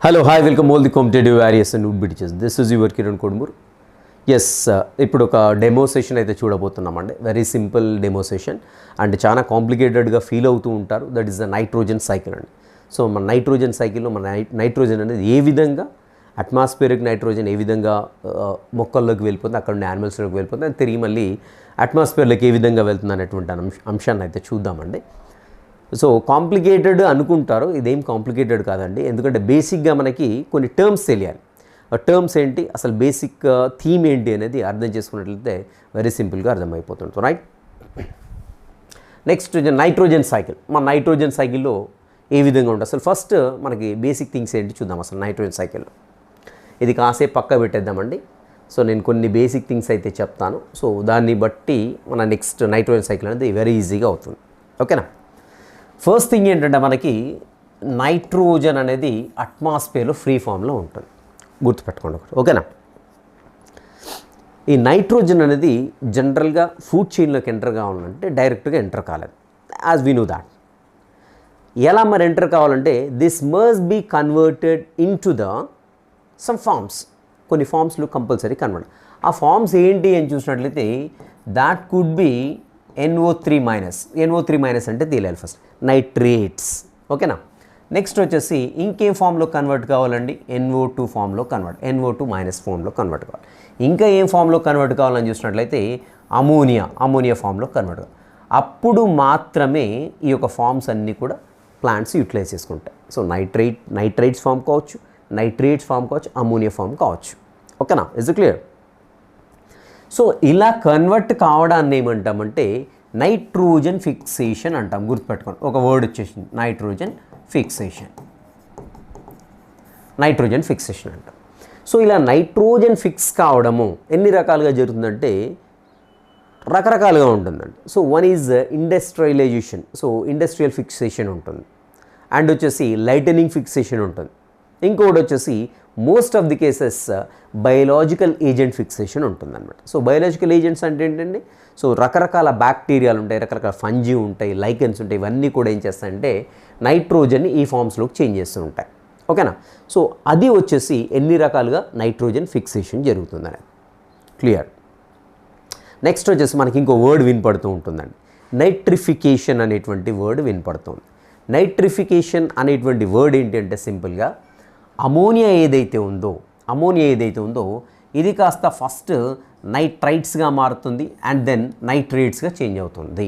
Hello, hi, welcome all the competitive various and would be teachers. This is your Kiran Kodmur. Yes ఇప్పుడు ఒక demo session అయితే చూడబోతున్నామండి. Very simple demo session and చాలా కాంప్లికేటెడ్గా feel అవుతూ ఉంటారు. That is the nitrogen cycle అండి. సో మన నైట్రోజన్ సైకిల్లో మన నైట్రోజన్ అనేది ఏ విధంగా అట్మాస్ఫియరిక్ నైట్రోజన్ ఏ విధంగా మొక్కల్లోకి వెళ్ళిపోతుంది, అక్కడ ఉండే యానిమల్స్లోకి వెళ్ళిపోతుంది, అది తిరిగి మళ్ళీ అట్మాస్ఫియర్లోకి ఏ విధంగా వెళ్తుంది అనేటువంటి అంశాన్ని అయితే చూద్దామండి. సో కాంప్లికేటెడ్ అనుకుంటారు, ఇదేం కాంప్లికేటెడ్ కాదండి. ఎందుకంటే బేసిక్గా మనకి కొన్ని టర్మ్స్ తెలియాలి. టర్మ్స్ ఏంటి, అసలు బేసిక్ థీమ్ ఏంటి అనేది అర్థం చేసుకున్నట్లయితే వెరీ సింపుల్గా అర్థమైపోతుంది. Right, next nitrogen cycle. మన నైట్రోజన్ సైకిల్లో ఏ విధంగా ఉంటుంది, అసలు ఫస్ట్ మనకి బేసిక్ థింగ్స్ ఏంటి చూద్దాం. అసలు నైట్రోజన్ సైకిల్లో ఇది కాసేపు పక్క పెట్టేద్దామండి. సో నేను కొన్ని బేసిక్ థింగ్స్ అయితే చెప్తాను. సో దాన్ని బట్టి మన నెక్స్ట్ నైట్రోజన్ సైకిల్ అనేది వెరీ ఈజీగా అవుతుంది. ఓకేనా. ఫస్ట్ థింగ్ ఏంటంటే మనకి నైట్రోజన్ అనేది అట్మాస్ఫియర్లో ఫ్రీ ఫామ్లో ఉంటుంది, గుర్తుపెట్టుకోండి ఒకటి. ఓకేనా. ఈ నైట్రోజన్ అనేది జనరల్గా ఫుడ్ చైన్లోకి ఎంటర్ కావాలంటే డైరెక్ట్గా ఎంటర్ కాలేదు, యాజ్ వీ నో దాట్. ఎలా మరి ఎంటర్ కావాలంటే this must be converted into the some forms. కొన్ని ఫార్మ్స్లో కంపల్సరీ కన్వర్ట్. ఆ ఫార్మ్స్ ఏంటి అని చూసినట్లయితే దాట్ కుడ్ బి NO3- అంటే తెలియాలి ఫస్ట్, నైట్రేట్స్. ఓకేనా. నెక్స్ట్ వచ్చేసి ఇంకేం ఫామ్లో కన్వర్ట్ కావాలండి, NO2 ఫామ్లో కన్వర్ట్, NO2- ఫామ్లో కన్వర్ట్ కావాలి. ఇంకా ఏం ఫామ్లో కన్వర్ట్ కావాలని చూసినట్లయితే అమోనియా ఫామ్లో కన్వర్ట్ కావాలి. అప్పుడు మాత్రమే ఈ యొక్క ఫామ్స్ అన్నీ కూడా ప్లాంట్స్ యూటిలైజ్ చేసుకుంటాయి. సో నైట్రైట్స్ ఫామ్ కావచ్చు, నైట్రేట్స్ ఫామ్ కావచ్చు, అమోనియా ఫామ్ కావచ్చు. ఓకేనా, ఇస్ ఇట్ క్లియర్? సో ఇలా కన్వర్ట్ కావడాన్ని ఏమంటామంటే నైట్రోజన్ ఫిక్సేషన్ అంటాం. గుర్తుపెట్టుకోండి, ఒక వర్డ్ వచ్చేసింది, నైట్రోజన్ ఫిక్సేషన్ అంటాం. సో ఇలా నైట్రోజన్ ఫిక్స్ కావడము ఎన్ని రకాలుగా జరుగుతుందంటే రకరకాలుగా ఉంటుందండి. So one is industrialization, so industrial fixation ఉంటుంది. అండ్ వచ్చేసి లైటనింగ్ ఫిక్సేషన్ ఉంటుంది. ఇంకొకటి వచ్చేసి most of the cases biological agent fixation ఉంటుందన్నమాట. సో బయోలాజికల్ ఏజెంట్స్ అంటే ఏంటండి, సో రకరకాల బ్యాక్టీరియాలు ఉంటాయి, రకరకాల ఫంజీ ఉంటాయి, లైకెన్స్ ఉంటాయి, ఇవన్నీ కూడా ఏం చేస్తాయంటే నైట్రోజన్ని ఈ ఫామ్స్లోకి చేంజ్ చేస్తూ ఉంటాయి. ఓకేనా. సో అది వచ్చేసి ఎన్ని రకాలుగా నైట్రోజన్ ఫిక్సేషన్ జరుగుతుందని క్లియర్. నెక్స్ట్ వచ్చేసి మనకి ఇంకో వర్డ్ వినపడుతూ ఉంటుందండి, నైట్రిఫికేషన్ అనేటువంటి వర్డ్ వినపడుతుంది. నైట్రిఫికేషన్ అనేటువంటి వర్డ్ ఏంటి అంటే సింపుల్గా అమోనియా ఏదైతే ఉందో ఇది కాస్త ఫస్ట్ నైట్రైట్స్గా మారుతుంది అండ్ దెన్ నైట్రేట్స్గా చేంజ్ అవుతుంది.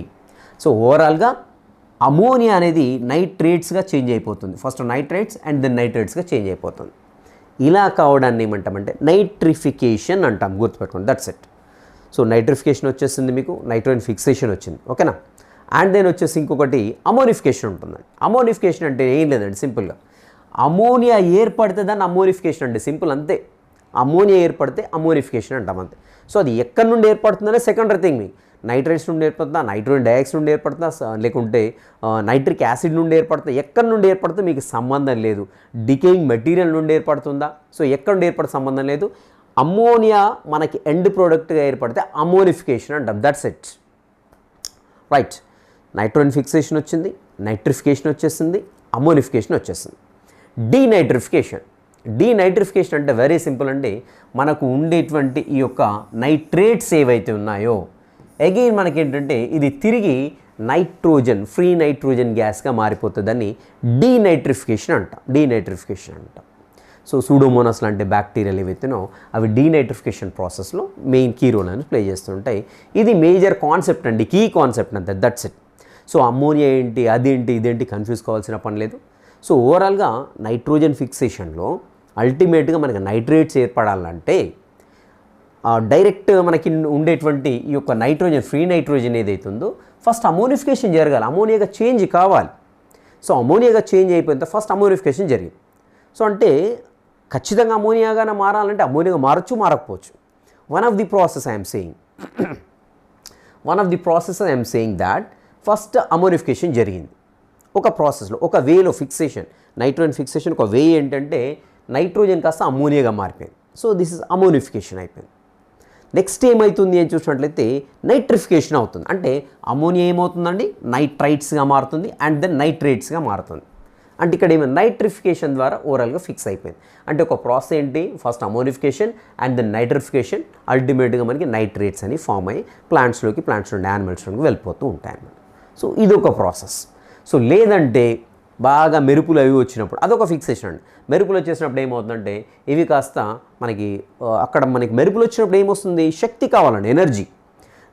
సో ఓవరాల్గా అమోనియా అనేది నైట్రేట్స్గా చేంజ్ అయిపోతుంది. ఫస్ట్ నైట్రేట్స్ అండ్ దెన్ నైట్రేట్స్గా చేంజ్ అయిపోతుంది. ఇలా కావడాన్ని ఏమంటామంటే నైట్రిఫికేషన్ అంటాం. గుర్తుపెట్టుకోండి, దట్స్ ఇట్. సో నైట్రిఫికేషన్ వచ్చేసింది, మీకు నైట్రోజన్ ఫిక్సేషన్ వచ్చింది. ఓకేనా. అండ్ దెన్ వచ్చేసి ఇంకొకటి అమోనిఫికేషన్ ఉంటుందండి. అమోనిఫికేషన్ అంటే ఏం లేదండి, సింపుల్గా అమోనియా ఏర్పడితే దాన్ని అమోనిఫికేషన్ అంటే సింపుల్, అంతే. అమోనియా ఏర్పడితే అమోనిఫికేషన్ అంటాం, అంతే. సో అది ఎక్కడి నుండి ఏర్పడుతుందనే సెకండరీ థింగ్. మీకు నైట్రేట్స్ నుండి ఏర్పడుతుందా, నైట్రోజన్ డైఆక్సైడ్ నుండి ఏర్పడుతుందా, లేకుంటే నైట్రిక్ యాసిడ్ నుండి ఏర్పడుతుందా, ఎక్కడి నుండి ఏర్పడుతుందో మీకు సంబంధం లేదు. డికేయింగ్ మెటీరియల్ నుండి ఏర్పడుతుందా, సో ఎక్కడ నుండి ఏర్పడే సంబంధం లేదు. అమోనియా మనకి ఎండ్ ప్రోడక్ట్గా ఏర్పడితే అమోనిఫికేషన్ అంటాం, that's it. Right, nitrogen fixation వచ్చింది, నైట్రిఫికేషన్ వచ్చేసింది, అమోనిఫికేషన్ వచ్చేసింది. డీనైట్రిఫికేషన్ అంటే వెరీ సింపుల్ అండి. మనకు ఉండేటువంటి ఈ యొక్క నైట్రేట్స్ ఏవైతే ఉన్నాయో అగైన్ మనకేంటంటే ఇది తిరిగి ఫ్రీ నైట్రోజన్ గ్యాస్గా మారిపోతుందని డీనైట్రిఫికేషన్ అంటాం. సో సూడోమోనాస్ లాంటి బ్యాక్టీరియాలు ఏవైతేనో అవి డీనైట్రిఫికేషన్ ప్రాసెస్లో మెయిన్ కీ రోల్ అని ప్లే చేస్తుంటాయి. ఇది మేజర్ కాన్సెప్ట్ అండి, కీ కాన్సెప్ట్ అంతే, దట్స్ ఇట్. సో అమ్మోనియా ఏంటి, అదేంటి, ఇదేంటి కన్ఫ్యూజ్ కావాల్సిన పని లేదు. సో ఓవరాల్గా నైట్రోజన్ ఫిక్సేషన్లో అల్టిమేట్గా మనకి నైట్రేట్స్ ఏర్పడాలంటే డైరెక్ట్ మనకి ఉండేటువంటి ఈ యొక్క ఫ్రీ నైట్రోజన్ ఏదైతే ఉందో ఫస్ట్ అమోనిఫికేషన్ జరగాలి, అమోనియాగా చేంజ్ కావాలి. సో అమోనియాగా చేంజ్ అయిపోయిన ఫస్ట్ అమోనిఫికేషన్ జరిగింది. సో అంటే ఖచ్చితంగా అమోనియాగానే మారాలంటే అమోనియాగా మారచ్చు, మారకపోవచ్చు. One of the process I'm saying that first ammonification జరిగింది ఒక ప్రాసెస్లో, ఒక వేలో ఫిక్సేషన్. నైట్రోజన్ ఫిక్సేషన్ ఒక వే ఏంటంటే నైట్రోజన్ కాస్త అమోనియాగా మారిపోయింది. సో దిస్ ఇస్ అమోనిఫికేషన్ అయిపోయింది. నెక్స్ట్ ఏమవుతుంది అని చూసినట్లయితే నైట్రిఫికేషన్ అవుతుంది. అంటే అమోనియా ఏమవుతుందండి, నైట్రైట్స్గా మారుతుంది అండ్ దెన్ నైట్రేట్స్గా మారుతుంది. అంటే ఇక్కడ ఏమైనా నైట్రిఫికేషన్ ద్వారా ఓవరాల్గా ఫిక్స్ అయిపోయింది. అంటే ఒక ప్రాసెస్ ఏంటి, first ammonification and then nitrification, అల్టిమేట్గా మనకి నైట్రేట్స్ అని ఫామ్ అయ్యి ప్లాంట్స్ నుండి యానిమల్స్లోకి వెళ్ళిపోతూ ఉంటాయి అన్నమాట. సో ఇది ఒక ప్రాసెస్. సో లేదంటే బాగా మెరుపులు అవి వచ్చినప్పుడు అదొక ఫిక్సేషన్ అండి. మెరుపులు వచ్చేసినప్పుడు ఏమవుతుందంటే ఇవి కాస్త మనకి అక్కడ మనకి మెరుపులు వచ్చినప్పుడు ఏమొస్తుంది, శక్తి కావాలండి, ఎనర్జీ.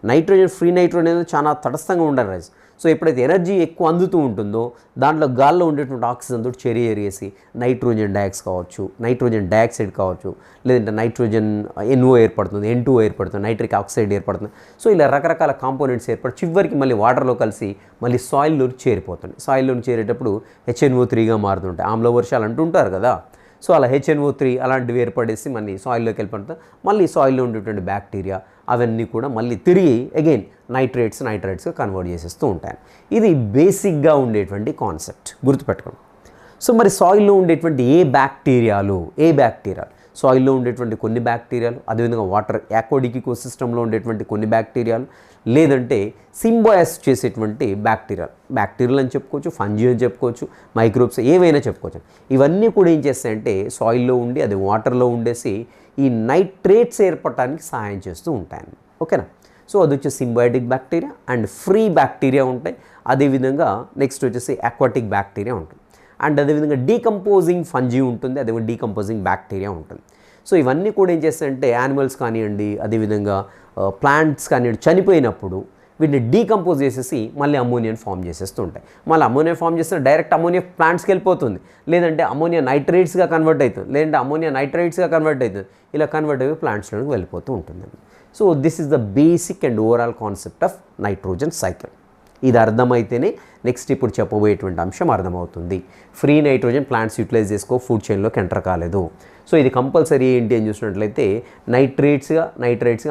నైట్రోజన్ ఫ్రీ నైట్రోజన్ అనేది చాలా తటస్థంగా ఉండాలి రైస్. సో ఎప్పుడైతే ఎనర్జీ ఎక్కువ అందుతూ ఉంటుందో దాంట్లో గాల్లో ఉండేటువంటి ఆక్సిజన్ తోటి చేరియేసి నైట్రోజన్ నైట్రోజన్ డయాక్సైడ్ కావచ్చు, లేదంటే నైట్రోజన్ NO ఏర్పడుతుంది, N2O ఏర్పడుతుంది, నైట్రిక్ ఆక్సైడ్ ఏర్పడుతుంది. సో ఇలా రకరకాల కాంపోనెంట్స్ ఏర్పడి చివరికి మళ్ళీ వాటర్లో కలిసి మళ్ళీ సాయిల్లోకి చేరిపోతుంది. సాయిల్లోకి చేరేటప్పుడు HNO3గా మారుతుంటాయి. ఆమ్ల వర్షాలు అంటుంటారు కదా. సో అలా HNO3 అలాంటివి ఏర్పడేసి మళ్ళీ సాయిల్లోకి వెళ్ళిపోతుంది. మళ్ళీ సాయిల్లో ఉండేటువంటి బ్యాక్టీరియా అవన్నీ కూడా మళ్ళీ తిరిగి అగైన్ నైట్రేట్స్గా కన్వర్ట్ చేసేస్తూ ఉంటాయి. ఇది బేసిక్గా ఉండేటువంటి కాన్సెప్ట్, గుర్తుపెట్టుకోండి. సో మరి సాయిల్లో ఉండేటువంటి ఏ బ్యాక్టీరియాలు సాయిల్లో ఉండేటువంటి కొన్ని బ్యాక్టీరియాలు, అదేవిధంగా వాటర్ యాక్వాటిక్ ఇకోసిస్టంలో ఉండేటువంటి కొన్ని బ్యాక్టీరియాలు, లేదంటే సింబయాస్ చేసేటువంటి బ్యాక్టీరియాలు అని చెప్పుకోవచ్చు, ఫంజీ అని చెప్పుకోవచ్చు, మైక్రోబ్స్ ఏవైనా చెప్పుకోవచ్చు. ఇవన్నీ కూడా ఏం చేస్తాయంటే సాయిల్లో ఉండి అది వాటర్లో ఉండేసి ఈ నైట్రేట్స్ ఏర్పడటానికి సహాయం చేస్తూ ఉంటాయి. ఓకేనా. సో అది వచ్చేసి symbiotic bacteria and free bacteria ఉంటాయి. అదేవిధంగా నెక్స్ట్ వచ్చేసి అక్వాటిక్ బ్యాక్టీరియా ఉంటుంది. అండ్ అదేవిధంగా డీకంపోజింగ్ ఫంజీ ఉంటుంది, అదేవిధంగా డీకంపోజింగ్ బ్యాక్టీరియా ఉంటుంది. సో ఇవన్నీ కూడా ఏం చేస్తాయంటే యానిమల్స్ కానివ్వండి, అదేవిధంగా ప్లాంట్స్ కానివ్వండి చనిపోయినప్పుడు వీటిని డీకంపోజ్ చేసేసి మళ్ళీ అమోనియాని ఫామ్ చేసేస్తూ ఉంటాయి. మళ్ళీ అమోనియా ఫామ్ చేస్తే డైరెక్ట్ అమోనియా ప్లాంట్స్కి వెళ్ళిపోతుంది, లేదంటే అమోనియా నైట్రేట్స్గా కన్వర్ట్ అవుతుంది, లేదంటే అమోనియా నైట్రేట్స్గా కన్వర్ట్ అవుతుంది. ఇలా కన్వర్ట్ అయ్యి ప్లాంట్స్లోకి వెళ్ళిపోతూ ఉంటుందండి. So this is the basic and overall concept of nitrogen cycle. ఇది అర్థమైతేనే నెక్స్ట్ ఇప్పుడు చెప్పబోయేటువంటి అంశం అర్థమవుతుంది. ఫ్రీ నైట్రోజన్ ప్లాంట్స్ యూటిలైజ్ చేసుకో, ఫుడ్ చైన్లోకి ఎంటర్ కాలేదు. సో ఇది కంపల్సరీ ఏంటి అని చూసినట్లయితే నైట్రేట్స్గా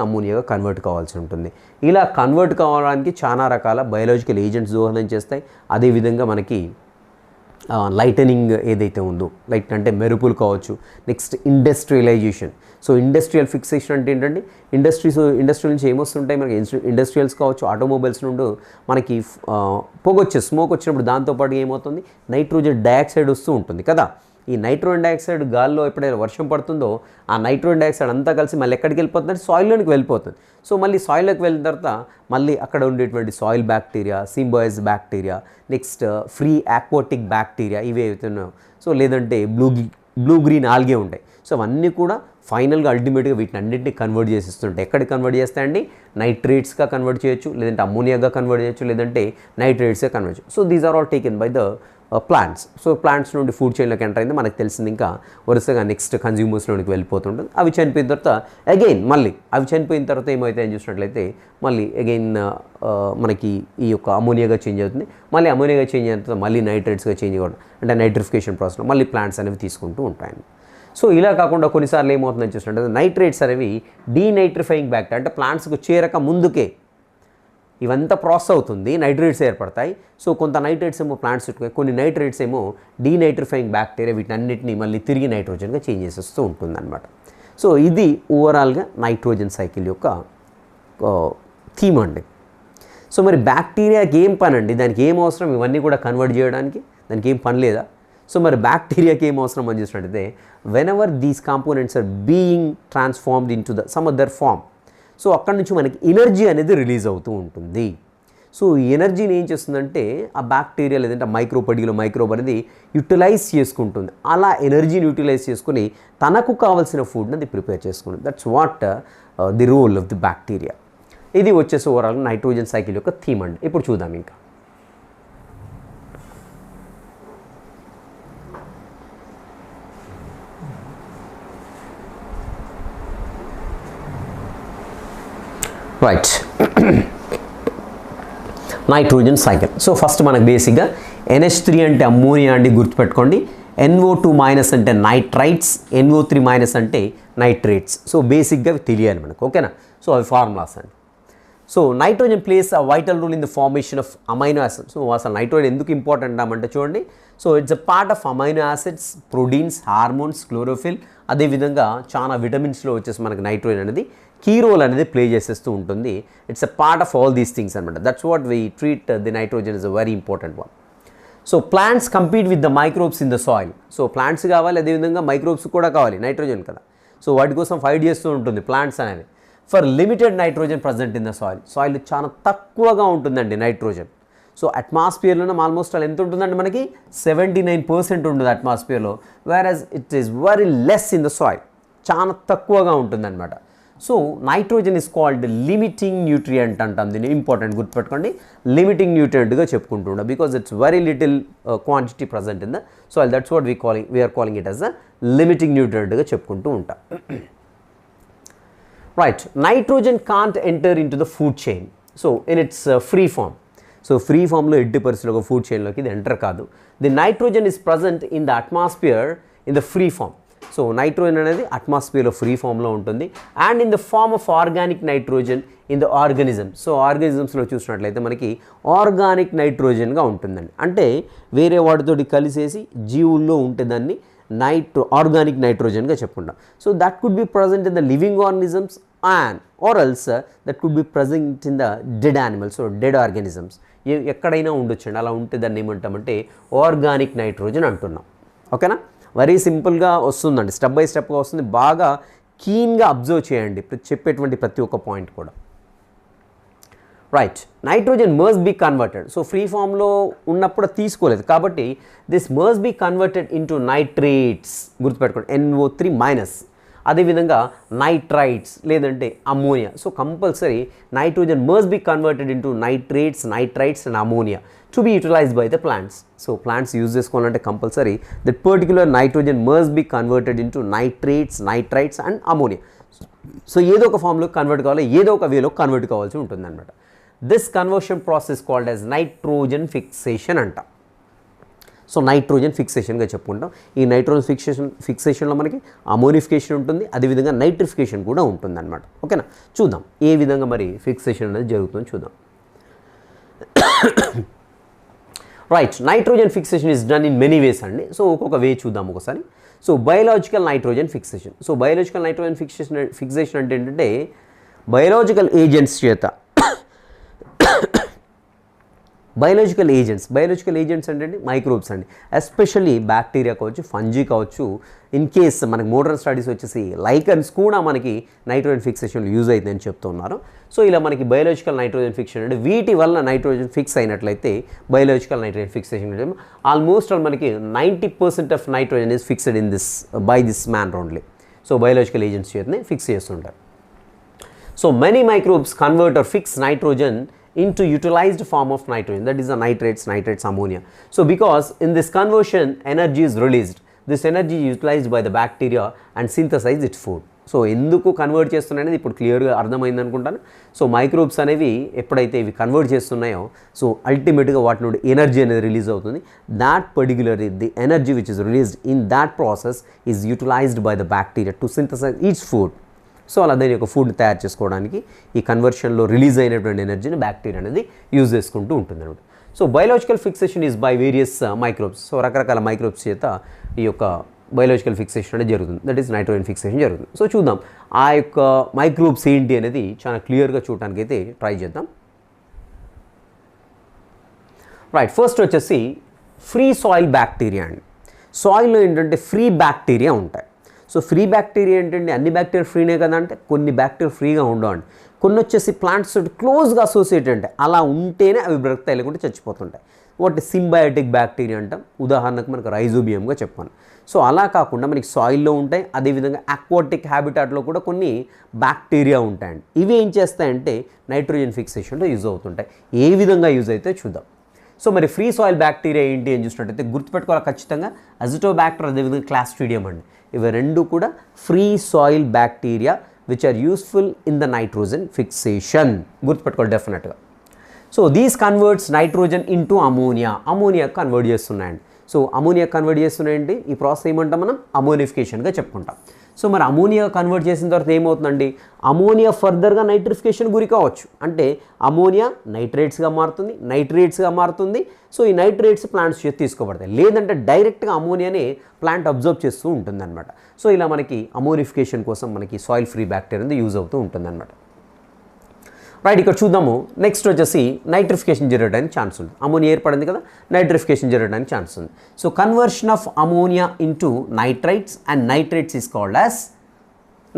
అమ్మోనియాగా కన్వర్ట్ కావాల్సి ఉంటుంది. ఇలా కన్వర్ట్ కావడానికి చాలా రకాల బయోలాజికల్ ఏజెంట్స్ దోహదం చేస్తాయి. అదేవిధంగా మనకి లైటనింగ్ ఏదైతే ఉందో, లైట్ అంటే మెరుపులు కావచ్చు. Next industrialization. So industrial fixation అంటే ఏంటంటే ఇండస్ట్రీ నుంచి ఏమొస్తుంటాయి మనకి, ఇండస్ట్రియల్స్ కావచ్చు, ఆటోమొబైల్స్ నుండి మనకి స్మోక్ వచ్చినప్పుడు దాంతోపాటు ఏమవుతుంది, నైట్రోజన్ డయాక్సైడ్ వస్తూ ఉంటుంది కదా. ఈ నైట్రోజన్ డయాక్సైడ్ గాల్లో ఎప్పుడైనా వర్షం పడుతుందో ఆ నైట్రోజన్ డయాక్సైడ్ అంతా కలిసి మళ్ళీ ఎక్కడికి వెళ్ళిపోతుందంటే సాయిల్లోనికి వెళ్ళిపోతుంది. సో మళ్ళీ సాయిల్లోకి వెళ్ళిన తర్వాత మళ్ళీ అక్కడ ఉండేటువంటి soil bacteria, symbiosis bacteria, next free aquatic bacteria ఇవి అవుతున్నాయి. సో లేదంటే బ్లూ గ్రీన్ ఆల్గే ఉంటాయి. సో అవన్నీ కూడా ఫైనల్గా అల్టిమేట్గా వీటిని అన్నింటినీ కన్వర్ట్ చేసేస్తుంటాయి. ఎక్కడికి కన్వర్ట్ చేస్తాయండి, నైట్రేట్స్గా కన్వర్ట్ చేయొచ్చు, లేదంటే అమ్మోనియాగా కన్వర్ట్ చేయొచ్చు, లేదంటే నైట్రేట్స్గా కన్వర్ట్ చేయొచ్చు. So these are all taken by the plants. So plants నుండి ఫుడ్ చైన్లోకి ఎంటర్ అయింది మనకు తెలిసింది. ఇంకా వరుసగా నెక్స్ట్ కన్జ్యూమర్స్లోనికి వెళ్ళిపోతుంటుంది. అవి చనిపోయిన తర్వాత అగైన్ మళ్ళీ అవి చనిపోయిన తర్వాత ఏమవుతాయని చూసినట్లయితే మళ్ళీ అగైన్ మనకి ఈ యొక్క అమోనియాగా చేంజ్ అవుతుంది. మళ్ళీ అమోనియాగా చేంజ్ అయిన తర్వాత మళ్ళీ నైట్రేట్స్గా చేంజ్ అవ్వడం అంటే నైట్రిఫికేషన్ ప్రాసెస్లో మళ్ళీ ప్లాంట్స్ అనేవి తీసుకుంటూ ఉంటాయి. సో ఇలా కాకుండా కొన్నిసార్లు ఏమవుతుందని చూసినట్లయితే నైట్రేట్స్ అనేవి డీనైట్రిఫైయింగ్ బ్యాక్టీరియా అంటే ప్లాంట్స్కు చేరక ముందుకే ఇవంతా ప్రాసెస్ అవుతుంది, నైట్రేట్స్ ఏర్పడతాయి. సో కొంత నైట్రేట్స్ ఏమో ప్లాంట్స్ చుట్టుకొని, కొన్ని నైట్రేట్స్ ఏమో డీనైట్రిఫైయింగ్ బ్యాక్టీరియా వీటన్నిటిని మళ్ళీ తిరిగి నైట్రోజన్గా చేంజ్ చేసేస్తూ ఉంటుంది అనమాట. సో ఇది ఓవరాల్గా నైట్రోజన్ సైకిల్ యొక్క థీమ్ అండి. సో మరి బ్యాక్టీరియాకి ఏం పని అండి, దానికి ఏం అవసరం ఇవన్నీ కూడా కన్వర్ట్ చేయడానికి, దానికి ఏం పని లేదా? సో మరి బ్యాక్టీరియాకి ఏం అవసరం అని చూసినట్టయితే whenever these components are being transformed into the some other form, so అక్కడి నుంచి మనకి ఎనర్జీ అనేది రిలీజ్ అవుతూ ఉంటుంది. సో ఈ ఎనర్జీని ఏం చేస్తుందంటే ఆ బ్యాక్టీరియా లేదంటే మైక్రోబ్ అనేది యూటిలైజ్ చేసుకుంటుంది. అలా ఎనర్జీని యూటిలైజ్ చేసుకుని తనకు కావాల్సిన ఫుడ్ని అది ప్రిపేర్ చేసుకుంటుంది. That's what the role of the bacteria. ఇది వచ్చేసి ఓవరాల్ నైట్రోజన్ సైకిల్ యొక్క థీమ్ అండి. ఇప్పుడు చూద్దాం ఇంకా. Right, nitrogen cycle. So first మనకు బేసిక్గా NH3 అంటే అమ్మోనియా అండి, గుర్తుపెట్టుకోండి. NO2- అంటే నైట్రైట్స్, NO3- అంటే నైట్రేట్స్. సో బేసిక్గా తెలియాలి మనకు, ఓకేనా. సో అవి ఫార్ములాస్ అండి. So nitrogen plays a vital role in the formation of amino acids. So అసలు నైట్రోజన్ ఎందుకు ఇంపార్టెంట్ అంటే చూడండి. So it's a part of amino acids, proteins, hormones, chlorophyll, అదేవిధంగా చాలా విటమిన్స్లో వచ్చేసి మనకి నైట్రోజన్ అనేది కీ రోల్ అనేది ప్లే చేసేస్తూ ఉంటుంది. It's a part of all these things అనమాట. That's what we treat the nitrogen is a very important one. So plants compete with the microbes in the soil. So plants కావాలి, అదేవిధంగా microbes కూడా కావాలి, nitrogen కదా. So వాటి కోసం fight చేస్తూ ఉంటుంది ప్లాంట్స్ అనేవి. For limited nitrogen present in the soil. Soil చాలా తక్కువగా ఉంటుందండి నైట్రోజన్. సో అట్మాస్ఫియర్లో ఆల్మోస్ట్ అలా ఎంత ఉంటుందండి మనకి 79% ఉంటుంది అట్మాస్ఫియర్లో, where it is very less in the soil, చాలా తక్కువగా ఉంటుందన్నమాట. So nitrogen is called limiting nutrient అంటాం దీన్ని. ఇంపార్టెంట్ గుర్తుపెట్టుకోండి, లిమిటింగ్ న్యూట్రియంట్గా చెప్పుకుంటూ ఉంటాం, because it's very little quantity present in the soil. That's what we are calling it as a limiting న్యూట్రియంట్గా చెప్పుకుంటూ ఉంటాం. Right, nitrogen can't enter into the food chain so in it's free form. So free ఫామ్లో ఎట్టి పరిస్థితుల్లో food చైన్లోకి ఇది enter కాదు. The nitrogen is present in the atmosphere in the free form. So nitrogen అనేది అట్మాస్ఫియర్లో free ఫామ్లో ఉంటుంది, and in the form of organic nitrogen in the organism. So ఆర్గానిజమ్స్లో చూసినట్లయితే మనకి ఆర్గానిక్ నైట్రోజన్గా ఉంటుందండి, అంటే వేరే వాటితోటి కలిసేసి జీవుల్లో ఉంటే దాన్ని ఆర్గానిక్ నైట్రోజన్గా చెప్పుకుంటాం. So that could be present in the living organisms and or else that could be present in the dead animals, so dead organisms ఎక్కడైనా ఉండొచ్చండి. అలా ఉంటే దాన్ని ఏమంటామంటే ఆర్గానిక్ నైట్రోజన్ అంటున్నాం. ఓకేనా, వెరీ సింపుల్గా వస్తుందండి, స్టెప్ బై స్టెప్గా వస్తుంది. బాగా కీన్గా అబ్జర్వ్ చేయండి చెప్పేటువంటి ప్రతి ఒక్క పాయింట్ కూడా. Right, nitrogen must be converted. So free ఫామ్లో ఉన్నప్పుడు తీసుకోలేదు కాబట్టి this must be converted into nitrates. గుర్తుపెట్టుకోండి, NO3-. అదేవిధంగా నైట్రైట్స్ లేదంటే ammonia. So compulsory nitrogen must be converted into nitrates, nitrites and ammonia to be utilised by the plants. So plants use చేసుకోవాలంటే compulsory that particular nitrogen must be converted into nitrates, nitrites and ammonia. So ఏదో ఒక ఫామ్లో convert కావాలి, ఏదో ఒక వేలో convert కావాల్సి ఉంటుంది అనమాట. This conversion process called as nitrogen fixation అంట. సో నైట్రోజన్ ఫిక్సేషన్గా చెప్పుకుంటాం. ఈ నైట్రోజన్ ఫిక్సేషన్లో మనకి అమోనిఫికేషన్ ఉంటుంది, అదేవిధంగా నైట్రిఫికేషన్ కూడా ఉంటుంది అనమాట. ఓకేనా, చూద్దాం ఏ విధంగా మరి ఫిక్సేషన్ అనేది జరుగుతుందో చూద్దాం. Right, nitrogen fixation is done in many ways అండి. సో ఒక్కొక్క వే చూద్దాం ఒకసారి. So biological nitrogen fixation. So biological nitrogen fixation అంటే ఏంటంటే బయోలాజికల్ ఏజెంట్స్ చేత బయోలాజికల్ ఏజెంట్స్ అంటే మైక్రోబ్స్ అండి, ఎస్పెషల్లీ బ్యాక్టీరియా కావచ్చు, ఫంజీ కావచ్చు. ఇన్ కేస్ మనకి మోడర్న్ స్టడీస్ వచ్చేసి లైకన్స్ కూడా మనకి నైట్రోజన్ ఫిక్సేషన్లో యూజ్ అవుతుందని చెప్తున్నారు. సో ఇలా మనకి బయోలాజికల్ నైట్రోజన్ ఫిక్సేషన్ అంటే వీటి వల్ల నైట్రోజన్ ఫిక్స్ అయినట్లయితే బయోలాజికల్ నైట్రోజన్ ఫిక్సేషన్ ఆల్మోస్ట్ మనకి 90% of nitrogen is fixed in this by this man only. So biological agents చేతనే ఫిక్స్ చేస్తుంటారు. So many microbes convert or fix nitrogen into utilized form of nitrogen, that is the nitrates, ammonia. So because in this conversion energy is released, this energy is utilized by the bacteria and synthesize its food. So ఎందుకు convert చేస్తున్నాయనేది ఇప్పుడు క్లియర్గా అర్థమైంది అనుకుంటాను. So microbes అనేవి ఎప్పుడైతే ఇవి convert చేస్తున్నాయో so అల్టిమేట్గా వాటి నుండి ఎనర్జీ అనేది రిలీజ్ అవుతుంది. That particularly the energy which is released in that process is utilized by the bacteria to synthesize its food. So అలా దాని యొక్క ఫుడ్ తయారు చేసుకోవడానికి ఈ కన్వర్షన్లో రిలీజ్ అయినటువంటి ఎనర్జీని బ్యాక్టీరియా అనేది యూజ్ చేసుకుంటూ ఉంటుంది అనమాట. So biological fixation is by various microbes. So రకరకాల మైక్రోబ్స్ చేత ఈ యొక్క బయోలాజికల్ ఫిక్సేషన్ అనేది జరుగుతుంది, దట్ ఈస్ నైట్రోజన్ ఫిక్సేషన్ జరుగుతుంది. సో చూద్దాం ఆ యొక్క మైక్రోబ్స్ ఏంటి అనేది చాలా క్లియర్గా చూడడానికి అయితే ట్రై చేద్దాం. రైట్, ఫస్ట్ వచ్చేసి ఫ్రీ సాయిల్ బ్యాక్టీరియా అండి. సాయిల్లో ఏంటంటే ఫ్రీ బ్యాక్టీరియా ఉంటాయి. సో ఫ్రీ బ్యాక్టీరియా ఏంటంటే అన్ని బ్యాక్టీరియా ఫ్రీనే కదా అంటే కొన్ని బ్యాక్టీరియా ఫ్రీగా ఉండవండి. కొన్ని వచ్చేసి ప్లాంట్స్ తోటి క్లోజ్గా అసోసియేట్ ఉంటాయి, అలా ఉంటేనే అవి బ్రతుకుతాయి, లేకుంటే చచ్చిపోతుంటాయి. వాటి సింబయాటిక్ బ్యాక్టీరియా అంటాం. ఉదాహరణకు మనకు రైజోబియంగా చెప్పాను. సో అలా కాకుండా మనకి సాయిల్లో ఉంటాయి, అదేవిధంగా అక్వాటిక్ హ్యాబిటాట్లో కూడా కొన్ని బ్యాక్టీరియా ఉంటాయండి. ఇవి ఏం చేస్తాయంటే నైట్రోజన్ ఫిక్సేషన్లో యూజ్ అవుతుంటాయి. ఏ విధంగా యూజ్ అయితే చూద్దాం. సో మరి ఫ్రీ సాయిల్ బ్యాక్టీరియా ఏంటి అని చూసినట్టయితే గుర్తుపెట్టుకోవాలి ఖచ్చితంగా అజిటోబ్యాక్టర్, అదేవిధంగా క్లాస్ట్రీడియం అండి. ఇవి రెండు కూడా free soil bacteria which are useful in the nitrogen fixation. గుర్తుపెట్టుకోవాలి డెఫినెట్గా. So these converts nitrogen into ammonia convert చేస్తున్నాయండి. సో అమోనియా కన్వర్ట్ చేస్తున్నాయంటే ఈ ప్రాసెస్ ఏమంటాం మనం అమోనిఫికేషన్గా చెప్పుకుంటాం. సో మరి అమోనియా కన్వర్ట్ చేసిన తర్వాత ఏమవుతుందండి, అమోనియా ఫర్దర్గా నైట్రిఫికేషన్ గురి కావచ్చు. అంటే అమోనియా నైట్రేట్స్గా మారుతుంది. సో ఈ నైట్రేట్స్ ప్లాంట్స్ చేతి తీసుకోబడతాయి, లేదంటే డైరెక్ట్గా అమోనియానే ప్లాంట్ అబ్జర్వ్ చేస్తూ ఉంటుందన్నమాట. సో ఇలా మనకి అమోనిఫికేషన్ కోసం మనకి సాయిల్ ఫ్రీ బ్యాక్టీరియా అనేది యూజ్ అవుతూ ఉంటుందన్నమాట. రైట్, ఇక్కడ చూద్దాము. నెక్స్ట్ వచ్చేసి నైట్రిఫికేషన్ జరగడానికి ఛాన్స్ ఉంది. అమోనియా ఏర్పడింది కదా, నైట్రిఫికేషన్ జరగడానికి ఛాన్స్ ఉంది. So conversion of ammonia into nitrites and nitrates is called as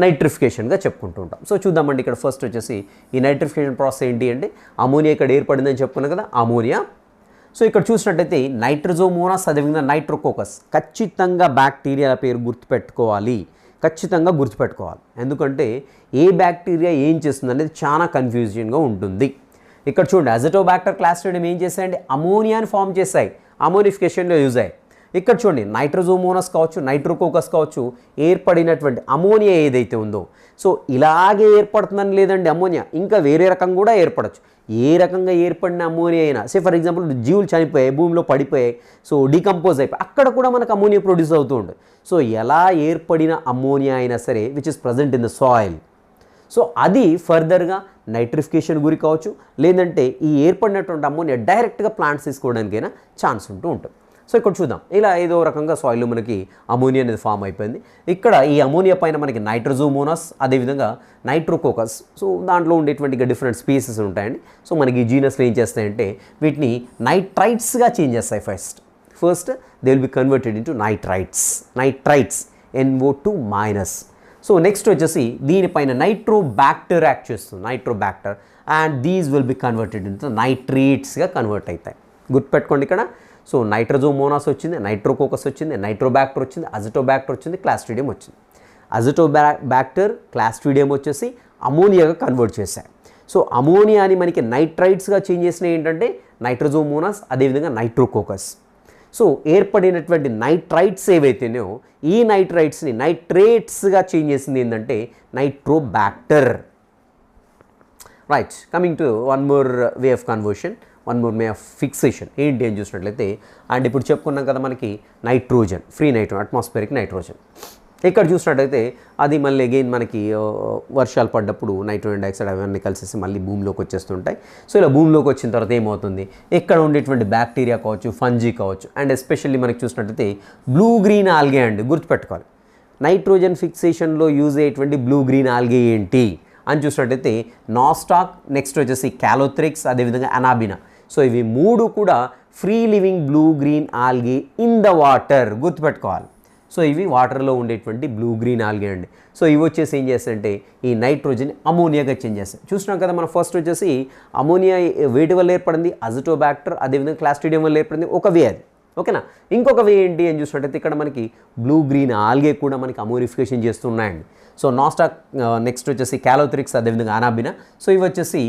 నైట్రిఫికేషన్గా చెప్పుకుంటూ ఉంటాం. సో చూద్దామండి, ఇక్కడ ఫస్ట్ వచ్చేసి ఈ నైట్రిఫికేషన్ ప్రాసెస్ ఏంటి అంటే అమోనియా ఇక్కడ ఏర్పడిందని చెప్పుకున్నాం కదా, అమోనియా. సో ఇక్కడ చూసినట్టయితే నైట్రోజోమోనాస్ అదేవిధంగా నైట్రోకోకస్, ఖచ్చితంగా బ్యాక్టీరియా పేరు గుర్తుపెట్టుకోవాలి, ఖచ్చితంగా గుర్తుపెట్టుకోవాలి. ఎందుకంటే ఏ బ్యాక్టీరియా ఏం చేస్తుంది అనేది చాలా కన్ఫ్యూజన్గా ఉంటుంది. ఇక్కడ చూడండి, అజిటోబాక్టర్ క్లాస్ట్రిడియం ఏం చేశాయండి, అమోనియాని ఫామ్ చేశాయి, అమోనిఫికేషన్లో యూజ్ అయ్యాయి. ఇక్కడ చూడండి, నైట్రోజోమోనాస్ కావచ్చు, నైట్రోకోకస్ కావచ్చు, ఏర్పడినటువంటి అమోనియా ఏదైతే ఉందో, సో ఇలాగే ఏర్పడుతుందని లేదండి అమోనియా, ఇంకా వేరే రకం కూడా ఏర్పడచ్చు. ఏ రకంగా ఏర్పడిన అమోనియా అయినా, సే ఫర్ ఎగ్జాంపుల్ జీవులు చనిపోయాయి, భూమిలో పడిపోయాయి, సో డీకంపోజ్ అయిపోయి అక్కడ కూడా మనకు అమోనియా ప్రొడ్యూస్ అవుతూ ఉంటుంది. సో ఎలా ఏర్పడిన అమోనియా అయినా సరే which is present in the soil, so అది ఫర్దర్గా నైట్రిఫికేషన్ గురి కావచ్చు, లేదంటే ఈ ఏర్పడినటువంటి అమోనియా డైరెక్ట్గా ప్లాంట్స్ తీసుకోవడానికైనా ఛాన్స్ ఉంటూ ఉంటుంది. సో ఇక్కడ చూద్దాం, ఇలా ఏదో రకంగా సాయిల్లో మనకి అమోనియా అనేది ఫామ్ అయిపోయింది. ఇక్కడ ఈ అమోనియా పైన మనకి నైట్రోజోమోనాస్ అదేవిధంగా నైట్రోకోకస్, సో దాంట్లో ఉండేటువంటి డిఫరెంట్ స్పీసెస్ ఉంటాయండి. సో మనకి ఈ జీనస్లో ఏం చేస్తాయంటే వీటిని నైట్రైట్స్గా చేంజ్ చేస్తాయి. First they will be converted into nitrites NO2-. So next వచ్చేసి దీనిపైన నైట్రోబాక్టర్ యాక్ట్ చేస్తుంది, Nitrobacter, and these will be converted into నైట్రేట్స్గా కన్వర్ట్ అవుతాయి. గుర్తుపెట్టుకోండి, ఇక్కడ సో నైట్రోజోమోనాస్ వచ్చింది, నైట్రోకోకస్ వచ్చింది, నైట్రోబాక్టర్ వచ్చింది, అజిటోబాక్టర్ వచ్చింది, క్లాస్ట్రిడియం వచ్చింది. అజిటోబాక్టర్ క్లాస్ట్రిడియం వచ్చేసి అమోనియాగా కన్వర్ట్ చేశాయి. సో అమోనియాని మనకి నైట్రైట్స్గా చేంజ్ చేసినవి ఏంటంటే నైట్రోజోమోనాస్ అదేవిధంగా నైట్రోకోకస్. సో ఏర్పడినటువంటి నైట్రైట్స్ ఏవైతేనో ఈ నైట్రైట్స్ని నైట్రేట్స్గా చేంజ్ చేసింది ఏంటంటే Nitrobacter. Right, coming to one more way of conversion, one more way of fixation ఏంటి అని చూసినట్లయితే, అండ్ ఇప్పుడు చెప్పుకున్నాం కదా మనకి nitrogen, free nitrogen, atmospheric nitrogen. ఇక్కడ చూసినట్టయితే అది మళ్ళీ అగైన్ మనకి వర్షాలు పడ్డప్పుడు నైట్రోజన్ డైఆక్సైడ్ అవన్నీ కలిసేసి మళ్ళీ భూమిలోకి వచ్చేస్తుంటాయి. సో ఇలా భూమిలోకి వచ్చిన తర్వాత ఏమవుతుంది, ఇక్కడ ఉండేటువంటి బ్యాక్టీరియా కావచ్చు, ఫంజీ కావచ్చు, అండ్ ఎస్పెషల్లీ మనకి చూసినట్టయితే బ్లూ గ్రీన్ ఆల్గే అండి, గుర్తుపెట్టుకోవాలి. నైట్రోజన్ ఫిక్సేషన్లో యూజ్ అయ్యేటువంటి బ్లూ గ్రీన్ ఆల్గే ఏంటి అని చూసినట్టయితే నాస్టాక్, నెక్స్ట్ వచ్చేసి క్యాలోథ్రిక్స్, అదేవిధంగా అనాబినా. సో ఇవి మూడు కూడా free living blue green algae in the water, గుర్తుపెట్టుకోవాలి. సో ఇవి వాటర్లో ఉండేటువంటి బ్లూ గ్రీన్ ఆల్గే అండి. సో ఇవి వచ్చేసి ఏం చేస్తాయంటే ఈ నైట్రోజన్ అమోనియాగా చేంజ్ చేస్తాయి. చూసినాం కదా మనం ఫస్ట్ వచ్చేసి అమోనియా వేటి వల్ల ఏర్పడింది, అజిటోబాక్టర్ అదేవిధంగా క్లాస్ట్రిడియం వల్ల ఏర్పడింది, ఒక వే అది. ఓకేనా, ఇంకొక వే ఏంటి అని చూసినట్టయితే ఇక్కడ మనకి బ్లూ గ్రీన్ ఆల్గే కూడా మనకి అమోనిఫికేషన్ చేస్తున్నాయండి. సో నాస్టాక్, నెక్స్ట్ వచ్చేసి క్యాలోథ్రిక్స్ అదేవిధంగా అనాబినా. సో ఇవి వచ్చేసి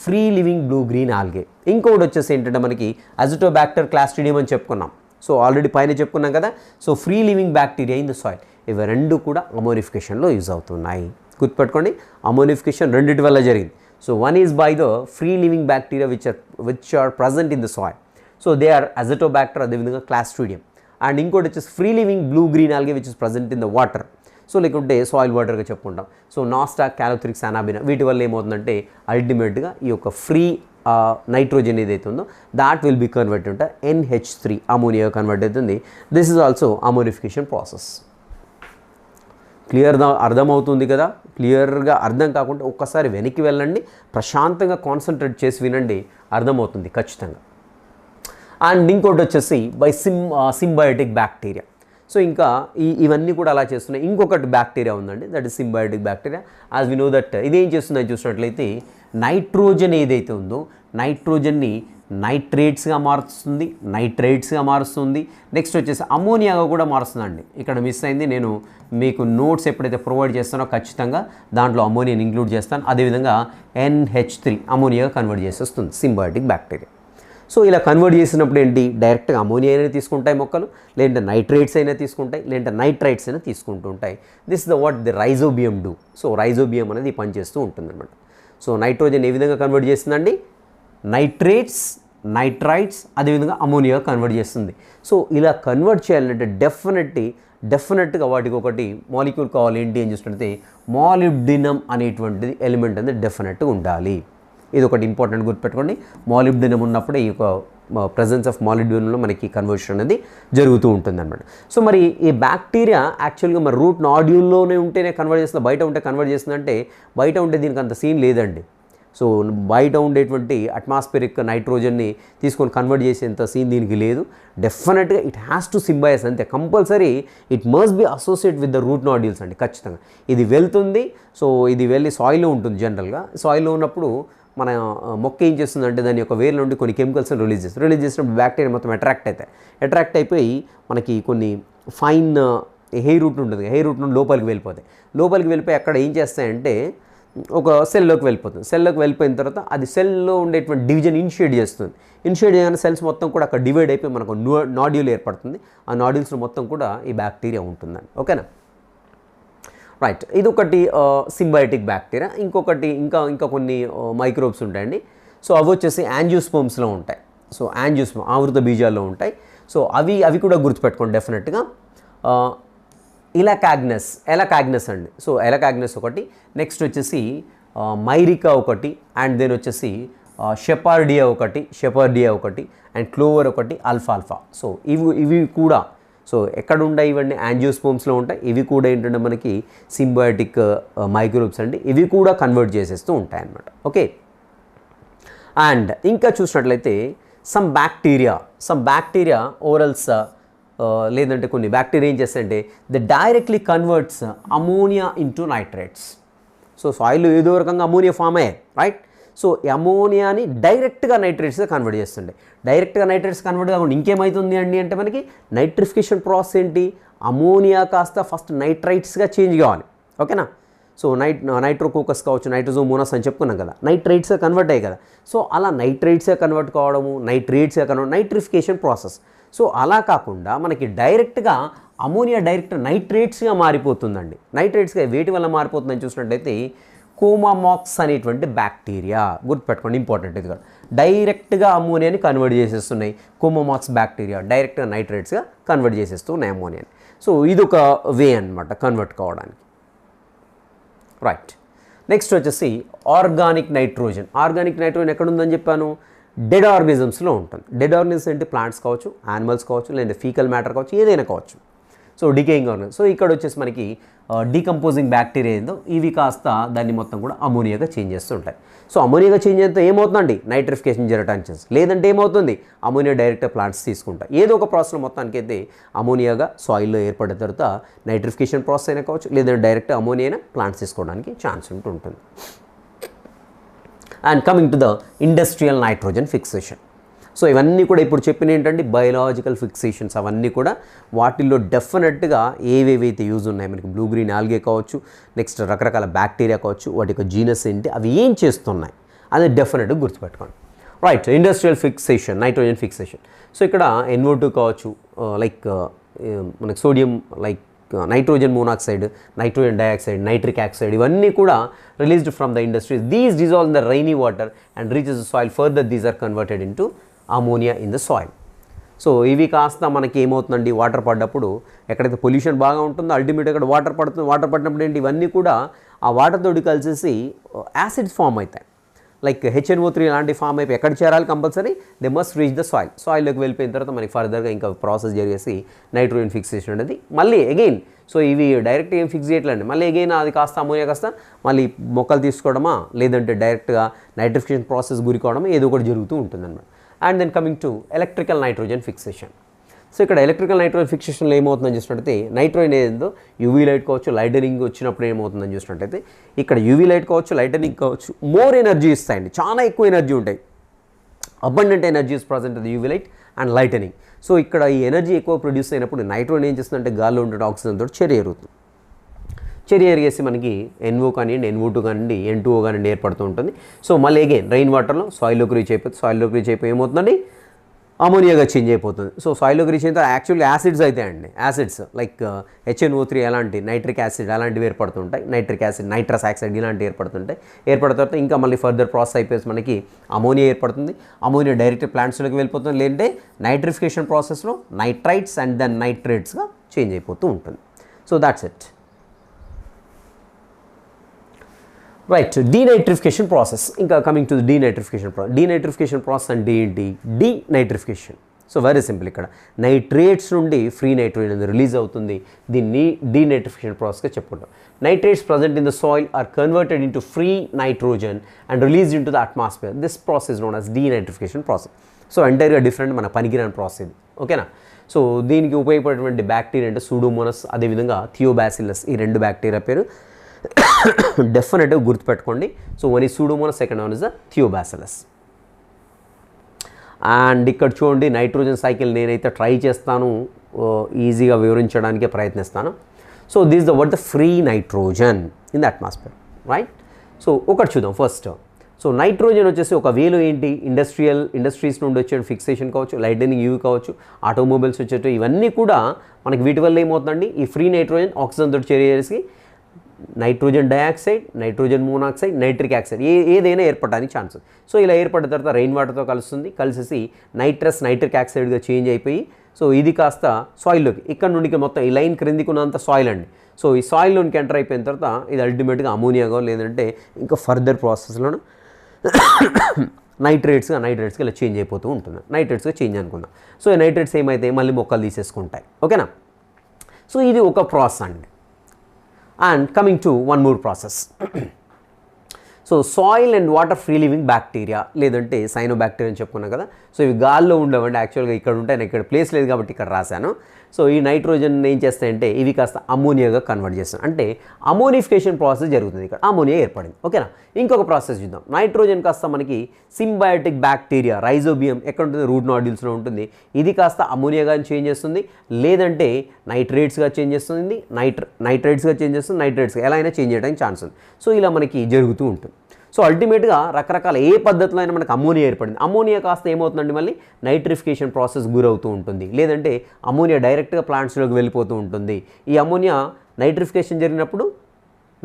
free living blue green algae. ఇంకొకటి వచ్చేసి ఏంటంటే మనకి అజిటోబాక్టర్ క్లాస్ట్రిడియం అని చెప్పుకున్నాం. సో ఆల్రెడీ పైన చెప్పుకున్నాం కదా, so free living bacteria in the soil. ఇవి రెండు కూడా అమోనిఫికేషన్లో యూజ్ అవుతున్నాయి. గుర్తుపెట్టుకోండి, అమోనిఫికేషన్ రెండింటి వల్ల జరిగింది. So one is by the free living bacteria which are present in the soil. So they are Azotobacter అదేవిధంగా క్లాస్ట్రిడియం. అండ్ ఇంకోటి వచ్చేసి free living blue green algae which is present in the water. So లేకుంటే soil వాటర్గా చెప్పుకుంటాం. So Nasdaq, క్యాలోథ్రిక్స్, అనాబినా వీటి వల్ల ఏమవుతుందంటే అల్టిమేట్గా ఈ యొక్క ఫ్రీ నైట్రోజన్ ఏదైతే ఉందో దాట్ విల్ బి కన్వర్ట్ ఉంటే NH3 అమోనియా కన్వర్ట్ అవుతుంది. This is also ammonification process. క్లియర్గా అర్థమవుతుంది కదా, క్లియర్గా అర్థం కాకుండా ఒక్కసారి వెనక్కి వెళ్ళండి, ప్రశాంతంగా కాన్సన్ట్రేట్ చేసి వినండి, అర్థమవుతుంది ఖచ్చితంగా. అండ్ ఇంకోటి వచ్చేసి బై సింబయోటిక్ బ్యాక్టీరియా. సో ఇంకా ఇవన్నీ కూడా అలా చేస్తున్నాయి. ఇంకొకటి బ్యాక్టీరియా ఉందండి, that is symbiotic bacteria. As we know that ఇదేం చేస్తుందని చూసినట్లయితే నైట్రోజన్ ఏదైతే ఉందో నైట్రోజన్ని నైట్రేట్స్గా మారుస్తుంది, నైట్రేట్స్గా మారుస్తుంది, నెక్స్ట్ వచ్చేసి అమోనియాగా కూడా మారుస్తుందండి. ఇక్కడ మిస్ అయింది, నేను మీకు నోట్స్ ఎప్పుడైతే ప్రొవైడ్ చేస్తానో ఖచ్చితంగా దాంట్లో అమోనియాని ఇంక్లూడ్ చేస్తాను. అదేవిధంగా NH3 అమోనియాగా కన్వర్ట్ చేసేస్తుంది సింబయోటిక్ బ్యాక్టీరియా. సో ఇలా కన్వర్ట్ చేసినప్పుడు ఏంటి, డైరెక్ట్గా అమోనియా అయినా తీసుకుంటాయి మొక్కలు, లేదంటే నైట్రేట్స్ అయినా తీసుకుంటాయి, లేదంటే నైట్రైట్స్ అయినా తీసుకుంటూ ఉంటాయి. This the what the rhizobium do. So rhizobium అనేది పనిచేస్తూ ఉంటుందన్నమాట. సో నైట్రోజన్ ఏ విధంగా కన్వర్ట్ చేస్తుందండి, నైట్రేట్స్, నైట్రైట్స్ అదేవిధంగా అమోనియా కన్వర్ట్ చేస్తుంది. సో ఇలా కన్వర్ట్ చేయాలంటే డెఫినెట్గా వాటికి ఒకటి మాలిక్యూల్ కావాలి. ఏంటి అని చూసినట్లయితే మాలిబ్డినం అనేటువంటిది ఎలిమెంట్ అనేది డెఫినెట్గా ఉండాలి. ఇది ఒకటి ఇంపార్టెంట్ గుర్తుపెట్టుకోండి. మాలిబ్డినం ఉన్నప్పుడే ఈ యొక్క ప్రజెన్స్ ఆఫ్ మాలిబ్డినంలో మనకి కన్వర్షన్ అనేది జరుగుతూ ఉంటుంది అనమాట. సో మరి ఈ బ్యాక్టీరియా యాక్చువల్గా మరి రూట్ నాడ్యూల్లోనే ఉంటేనే కన్వర్ట్ చేస్తుంది, బయట ఉంటే కన్వర్ట్ చేస్తుందంటే బయట ఉంటే దీనికి అంత సీన్ లేదండి. సో బయట ఉండేటువంటి అట్మాస్ఫిరిక్ నైట్రోజన్ని తీసుకొని కన్వర్ట్ చేసేంత సీన్ దీనికి లేదు. డెఫినెట్గా ఇట్ హ్యాస్ టు సింబైజ్ అంతే, compulsory it must be associate with the root nodules అండి ఖచ్చితంగా. ఇది వెళ్తుంది, సో ఇది వెళ్ళి సాయిల్లో ఉంటుంది. జనరల్గా సాయిల్లో ఉన్నప్పుడు మన మొక్క ఏం చేస్తుందంటే దాని యొక్క వేర్ల నుండి కొన్ని కెమికల్స్ని రిలీజ్ చేసినప్పుడు బ్యాక్టీరియా మొత్తం అట్రాక్ట్ అయిపోయి మనకి కొన్ని ఫైన్ హెయిర్ రూట్ ఉంటుంది, హెయిర్ రూట్ నుండి లోపలికి వెళ్ళిపోయి అక్కడ ఏం చేస్తాయంటే ఒక సెల్లోకి వెళ్ళిపోయిన తర్వాత అది సెల్లో ఉండేటువంటి డివిజన్ ఇనిషియేట్ చేయగానే సెల్స్ మొత్తం కూడా అక్కడ డివైడ్ అయిపోయి మనకు నాడ్యూల్ ఏర్పడుతుంది. ఆ నాడ్యూల్స్లో మొత్తం కూడా ఈ బ్యాక్టీరియా ఉంటుందండి. ఓకేనా, రైట్. ఇది ఒకటి సింబయోటిక్ బ్యాక్టీరియా. ఇంకొకటి ఇంకా కొన్ని మైక్రోబ్స్ ఉంటాయండి. సో అవి వచ్చేసి యాంజియోస్పోమ్స్లో ఉంటాయి. సో యాంజియోస్పోమ్ ఆవృత బీజాల్లో ఉంటాయి. సో అవి కూడా గుర్తుపెట్టుకోండి డెఫినెట్గా. ఎలకాగ్నస్ అండి. సో ఎలకాగ్నస్ ఒకటి, నెక్స్ట్ వచ్చేసి మైరికా ఒకటి, అండ్ దెన్ వచ్చేసి షెపార్డియా ఒకటి, అండ్ క్లోవర్ ఒకటి, అల్ఫాల్ఫా. సో ఇవి కూడా సో ఎక్కడ ఉంటాయి ఇవన్నీ యాంజియోస్పోమ్స్లో ఉంటాయి. ఇవి కూడా ఏంటంటే మనకి సింబయోటిక్ మైక్రోబ్స్ అండి. ఇవి కూడా కన్వర్ట్ చేసేస్తూ ఉంటాయి అన్నమాట. ఓకే, అండ్ ఇంకా చూసినట్లయితే సమ్ బ్యాక్టీరియా ఓరల్స్ లేదంటే కొన్ని బ్యాక్టీరియా ఏం చేస్తాయంటే directly converts ammonia into nitrates. So సాయిల్లో ఏదో రకంగా అమోనియా ఫామ్ అయ్యాయి, రైట్. సో ఈ అమోనియాని డైరెక్ట్గా నైట్రేట్స్గా కన్వర్ట్ చేస్తుండే. డైరెక్ట్గా నైట్రేట్స్ కన్వర్ట్ కాకుండా ఇంకేమవుతుంది అండి అంటే మనకి నైట్రిఫికేషన్ ప్రాసెస్ ఏంటి, అమోనియా కాస్త ఫస్ట్ నైట్రైట్స్గా చేంజ్ కావాలి. ఓకేనా. సో నైట్రోకోకస్ కావచ్చు, నైట్రోజోమోనాస్ అని చెప్పుకున్నాం కదా, నైట్రైట్స్గా కన్వర్ట్ అయ్యాయి కదా. సో అలా నైట్రైట్స్గా కన్వర్ట్ కావడము, నైట్రిఫికేషన్ ప్రాసెస్. సో అలా కాకుండా మనకి డైరెక్ట్గా అమోనియా నైట్రేట్స్గా మారిపోతుందండి. నైట్రేట్స్గా వేటి వల్ల మారిపోతుందని చూసినట్టయితే కోమామాక్స్ అనేటువంటి బ్యాక్టీరియా, గుర్తుపెట్టుకోండి, ఇంపార్టెంట్ ఇది కూడా. డైరెక్ట్గా అమోనియాని కన్వర్ట్ చేసేస్తున్నాయి కోమామాక్స్ బ్యాక్టీరియా, డైరెక్ట్గా నైట్రేట్స్గా కన్వర్ట్ చేసేస్తూ ఉన్నాయి అమోనియాని. సో ఇది ఒక వే అన్నమాట కన్వర్ట్ కావడానికి, రైట్. నెక్స్ట్ వచ్చేసి ఆర్గానిక్ నైట్రోజన్ ఎక్కడ ఉందని చెప్పాను, డెడ్ ఆర్గానిజమ్స్లో ఉంటుంది. డెడ్ ఆర్గానిజమ్స్ అంటే ప్లాంట్స్ కావచ్చు, యానిమల్స్ కావచ్చు, లేదంటే ఫీకల్ మ్యాటర్ కావచ్చు, ఏదైనా కావచ్చు. So decaying organism. సో ఇక్కడ వచ్చేసి మనకి డీకంపోజింగ్ బ్యాక్టీరియా ఏందో ఇవి కాస్త దాన్ని మొత్తం కూడా అమోనియాగా చేంజ్ చేస్తూ ఉంటాయి. సో అమోనియాగా చేంజ్ అయితే ఏమవుతుందండి, నైట్రిఫికేషన్ జరగడానికి ఛాన్స్. లేదంటే ఏమవుతుంది, అమోనియా డైరెక్ట్గా ప్లాంట్స్ తీసుకుంటాయి. ఏదో ఒక ప్రాసెస్లో మొత్తానికి అయితే అమోనియాగా సాయిల్లో ఏర్పడిన తర్వాత నైట్రిఫికేషన్ ప్రాసెస్ అయినా కావచ్చు, లేదంటే డైరెక్ట్ అమోనియా ప్లాంట్స్ తీసుకోవడానికి ఛాన్స్ ఉంటుంది. And coming to the industrial nitrogen fixation. So ఇవన్నీ కూడా ఇప్పుడు చెప్పిన ఏంటంటే బయలాజికల్ ఫిక్సేషన్స్. అవన్నీ కూడా వాటిల్లో డెఫినెట్గా ఏవేవైతే యూజ్ ఉన్నాయి, మనకి బ్లూ గ్రీన్ ఆల్గే కావచ్చు, నెక్స్ట్ రకరకాల బ్యాక్టీరియా కావచ్చు, వాటి యొక్క జీనస్ ఏంటి, అవి ఏం చేస్తున్నాయి అది డెఫినెట్గా గుర్తుపెట్టుకోండి, right. Industrial fixation, nitrogen fixation. So ఇక్కడ NO2 కావచ్చు, లైక్ మనకి sodium, like nitrogen monoxide, nitrogen dioxide, nitric oxide, ఇవన్నీ కూడా released from the industries. These dissolve in the rainy water and reaches the soil. Further these are converted into ammonia in the soil. So ఇవి కాస్త మనకి ఏమవుతుందండి, water పడ్డప్పుడు ఎక్కడైతే pollution బాగా ఉంటుందో అల్టిమేట్గా అక్కడ వాటర్ పడినప్పుడు ఏంటి, ఇవన్నీ కూడా ఆ వాటర్ తోటి కలిసేసి యాసిడ్స్ ఫామ్ అవుతాయి. లైక్ HNO3 లాంటి ఫామ్ అయిపోయి ఎక్కడ చేరాలి, compulsory they must reach the soil. సాయిల్లోకి వెళ్ళిపోయిన తర్వాత మనకి ఫర్దర్గా ఇంకా ప్రాసెస్ జరిగేసి నైట్రోజన్ ఫిక్సేషన్ అనేది మళ్ళీ అగైన్. సో ఇవి డైరెక్ట్గా ఏం ఫిక్స్ చేయట్లండి, మళ్ళీ అగైన్ అది కాస్త అమోనియా కాస్త మళ్ళీ మొక్కలు తీసుకోవడమా, లేదంటే డైరెక్ట్గా నైట్రిఫికేషన్ ప్రాసెస్ గురి కావడమా, ఏదో ఒకటి జరుగుతూ ఉంటుందన్నమాట. And then coming to electrical nitrogen fixation. So ఇక్కడ ఎలక్ట్రికల్ నైట్రోజన్ ఫిక్సేషన్లో ఏమవుతుందని చూసినట్టయితే నైట్రోజన్ ఏదో యూవీ లైట్ కావచ్చు, లైటనింగ్ వచ్చినప్పుడు ఏమవుతుందని చూసినట్టయితే ఇక్కడ యూవీ లైట్ కావచ్చు, లైటనింగ్ కావచ్చు, మోర్ ఎనర్జీ ఇస్తాయండి, చాలా ఎక్కువ ఎనర్జీ ఉంటాయి. అబండెంట్ ఎనర్జీ ఇస్ ప్రజెంట్ అది UV light and lightening. So ఇక్కడ ఈ ఎనర్జీ ఎక్కువ ప్రొడ్యూస్ అయినప్పుడు నైట్రోజన్ ఏం చేస్తుందంటే గాల్లో ఉండే ఆక్సిజన్ తోటి చర్య జరుగుతుంది. చర్య జరిగేసి మనకి NO కానివ్వండి, NO2 కానివ్వండి, N2O కానివ్వండి ఏర్పడుతూ ఉంటుంది. సో మళ్ళీ అగైన్ రెయిన్ వాటర్లో సాయిల్లోకి రీచ్ అయిపోయి ఏమవుతుందండి, అమోనియాగా చేంజ్ అయిపోతుంది. సో సాయిల్లోకి రీచ్ అయితే యాక్చువల్లీ యాసిడ్స్ అయితే అండి, యాసిడ్స్ లైక్ HNO3 అలాంటి, నైట్రిక్ యాసిడ్ అలాంటివి ఏర్పడుతుంటాయి, నైట్రిక్ యాసిడ్, నైట్రస్ ఆక్సైడ్ ఇలాంటివి ఏర్పడుతుంటాయి. ఏర్పడిన తర్వాత ఇంకా మళ్ళీ ఫర్దర్ ప్రాసెస్ అయిపోయి మనకి అమోనియా ఏర్పడుతుంది. అమోనియా డైరెక్ట్ ప్లాంట్స్లోకి వెళ్ళిపోతుంది, లేదంటే నైట్రిఫికేషన్ ప్రాసెస్లో నైట్రైట్స్ అండ్ దెన్ నైట్రేట్స్గా చేంజ్ అయిపోతూ ఉంటుంది. So that's it, right. Denitrification process. ఇంకా కమింగ్ టు డీనైట్రిఫికేషన్ ప్రాసెస్ అంటే ఏంటి, డీనైట్రిఫికేషన్. సో వెరీ సింపుల్, ఇక్కడ నైట్రేట్స్ నుండి ఫ్రీ నైట్రోజన్ అనేది రిలీజ్ అవుతుంది. దీన్ని డీనైట్రిఫికేషన్ ప్రాసెస్గా చెప్పుకుంటాం. Nitrates present in the soil are converted into free nitrogen and released into the atmosphere. This process known as denitrification process. So ఎంటైర్గా different, మన పనికిరాని ప్రాసెస్ ఇది. ఓకేనా. సో దీనికి ఉపయోగపడేటువంటి బ్యాక్టీరియా అంటే సూడోమోనాస్, అదేవిధంగా థియోబాసిల్లస్, ఈ 2 బ్యాక్టీరియా పేరు డెఫినెట్గా గుర్తుపెట్టుకోండి. So one is Pseudomonas, second one is the Thiobacillus. And ఇక్కడ చూడండి నైట్రోజన్ సైకిల్ నేనైతే ట్రై చేస్తాను, ఈజీగా వివరించడానికే ప్రయత్నిస్తాను. So this the what the free nitrogen in the atmosphere, right. So ఒకటి చూద్దాం ఫస్ట్. సో నైట్రోజన్ వచ్చేసి ఒక వేలో ఏంటి, ఇండస్ట్రీస్ నుండి వచ్చే ఫిక్సేషన్ కావచ్చు, లైటనింగ్ యూవి కావచ్చు, ఆటోమొబైల్స్ వచ్చేట, ఇవన్నీ కూడా మనకి వీటి వల్ల ఏమవుతుందండి, ఈ ఫ్రీ నైట్రోజన్ ఆక్సిజన్ తోటి చేరేసి nitrogen dioxide, nitrogen monoxide, nitric oxide ఏదైనా ఏర్పడడానికి ఛాన్స్. సో ఇలా ఏర్పడిన తర్వాత రెయిన్ వాటర్తో కలుస్తుంది, కలిసేసి నైట్రిక్ ఆక్సైడ్గా చేంజ్ అయిపోయి, సో ఇది కాస్త సాయిల్లోకి, ఇక్కడ నుండి మొత్తం ఈ లైన్ క్రిందికి ఉన్నంత సాయిల్ అండి. సో ఈ సాయిల్లోనికి ఎంటర్ అయిపోయిన తర్వాత ఇది అల్టిమేట్గా అమోనియాగా, లేదంటే ఇంకా ఫర్దర్ ప్రాసెస్లోను నైట్రేట్స్గా ఇలా చేంజ్ అయిపోతూ ఉంటుంది. నైట్రేట్స్గా చేంజ్ అనుకుందాం. సో ఈ నైట్రేట్స్ ఏమైతే మళ్ళీ మొక్కలు తీసేసుకుంటాయి. ఓకేనా. సో ఇది ఒక ప్రాసెస్ అండి. And coming to one more process. So soil and water free living bacteria, లేదంటే సైనోబ్యాక్టీరియా అని చెప్పుకున్నాం కదా. సో ఇవి గాల్లో ఉండవండి, యాక్చువల్గా ఇక్కడ ఉంటాయి, నేను ఇక్కడ ప్లేస్ లేదు కాబట్టి ఇక్కడ రాశాను. సో ఈ నైట్రోజన్ ఏం చేస్తాయంటే ఇవి కాస్త అమోనియాగా కన్వర్ట్ చేస్తాయి, అంటే అమోనిఫికేషన్ ప్రాసెస్ జరుగుతుంది. ఇక్కడ అమోనియా ఏర్పడింది. ఓకేనా. ఇంకొక ప్రాసెస్ చూద్దాం. నైట్రోజన్ కాస్త మనకి సింబయాటిక్ బ్యాక్టీరియా రైజోబియం ఎక్కడ ఉంటుంది, రూట్ నాడ్యూల్స్లో ఉంటుంది. ఇది కాస్త అమోనియాగా చేంజ్ చేస్తుంది, లేదంటే నైట్రేట్స్గా చేంజ్ చేస్తుంది, నైట్రేట్స్గా చేంజ్ చేస్తుంది, నైట్రేట్స్గా ఎలా అయినా చేంజ్ చేయడానికి ఛాన్స్ ఉంది. సో ఇలా మనకి జరుగుతూ ఉంటుంది. సో అల్టిమేట్గా రకరకాల ఏ పద్ధతిలో అయినా మనకు అమోనియా ఏర్పడింది. అమోనియా కాస్త ఏమవుతుందండి, మళ్ళీ నైట్రిఫికేషన్ ప్రాసెస్ గురవుతూ ఉంటుంది, లేదంటే అమోనియా డైరెక్ట్గా ప్లాంట్స్లోకి వెళ్ళిపోతూ ఉంటుంది. ఈ అమోనియా నైట్రిఫికేషన్ జరిగినప్పుడు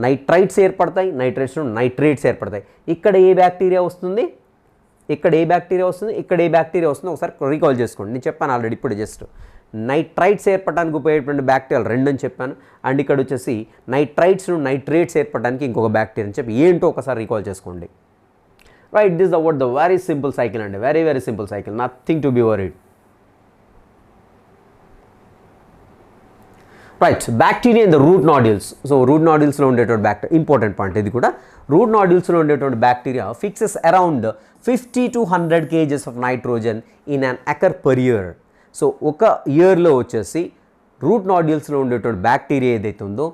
నైట్రైట్స్ ఏర్పడతాయి, నైట్రేట్స్ ఏర్పడతాయి. ఇక్కడ ఏ బ్యాక్టీరియా వస్తుంది, ఇక్కడ ఏ బ్యాక్టీరియా వస్తుందో ఒకసారి రీకాల్ చేసుకోండి. నేను చెప్పాను ఆల్రెడీ ఇప్పుడు, జస్ట్ నైట్రైట్స్ ఏర్పడడానికి ఉపయోగపడే బ్యాక్టీరియాలు 2 అని చెప్పాను. అండ్ ఇక్కడ వచ్చేసి నైట్రేట్స్ ఏర్పడడానికి ఇంకొక బ్యాక్టీరియా అని చెప్పి ఏంటో ఒకసారి రీకాల్ చేసుకోండి. Right, this the very simple cycle అండి, very simple cycle, nothing to be worried. Right, bacteria in the root nodules. So root నాడ్యూల్స్లో ఉండేటువంటి బ్యాక్టీరియా ఇంపార్టెంట్ పాయింట్ ఇది కూడా. రూట్ నాడ్యూల్స్లో ఉండేటువంటి bacteria fixes around 50 to 100 kgs of nitrogen in an acre per year. So ఒక ఇయర్లో వచ్చేసి route నాడ్యూల్స్లో ఉండేటువంటి బ్యాక్టీరియా ఏదైతే ఉందో